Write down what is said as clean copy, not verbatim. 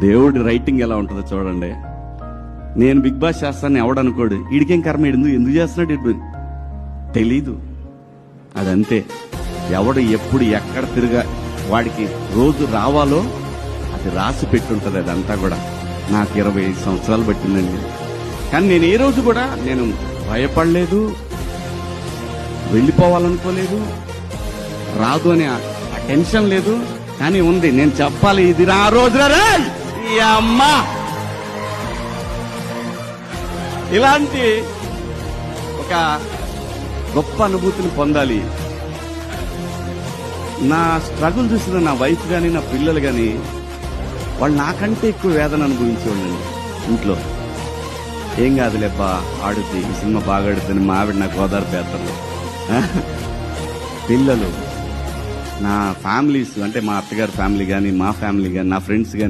దేవుడి రైటింగ్ ఎలా ఉంటుందో చూడండి. నేను బిగ్ బాస్ చేస్తాను ఎవడనుకోడు, ఈడికేం కర్మ, ఎందుకు చేస్తున్నాడు ఇడు తెలీదు. అదంతే. ఎవడు ఎప్పుడు ఎక్కడ తిరగా వాడికి రోజు రావాలో అది రాసి పెట్టుంటది. అదంతా కూడా నాకు 25 సంవత్సరాలు పట్టిందండి. కానీ నేను ఏ రోజు కూడా నేను భయపడలేదు, వెళ్ళిపోవాలనుకోలేదు, రాదు అని ఆ టెన్షన్ లేదు. కానీ ఉంది, నేను చెప్పాలి, ఇది నా రోజు అమ్మా. ఇలాంటి ఒక గొప్ప అనుభూతిని పొందాలి. నా స్ట్రగుల్ చూసిన నా వైఫ్ గాని నా పిల్లలు గాని వాళ్ళు నాకంటే ఎక్కువ వేదన అనుభవించేవాళ్ళండి. ఇంట్లో ఏం కాదులేబ్బా, ఆడుద్ది, ఈ సినిమా బాగా ఆడుతుంది, మా ఆవిడ నాకు గోదావరి పేదలు. పిల్లలు, నా ఫ్యామిలీస్ అంటే మా అత్తగారి ఫ్యామిలీ కానీ, మా ఫ్యామిలీ కానీ, నా ఫ్రెండ్స్ కానీ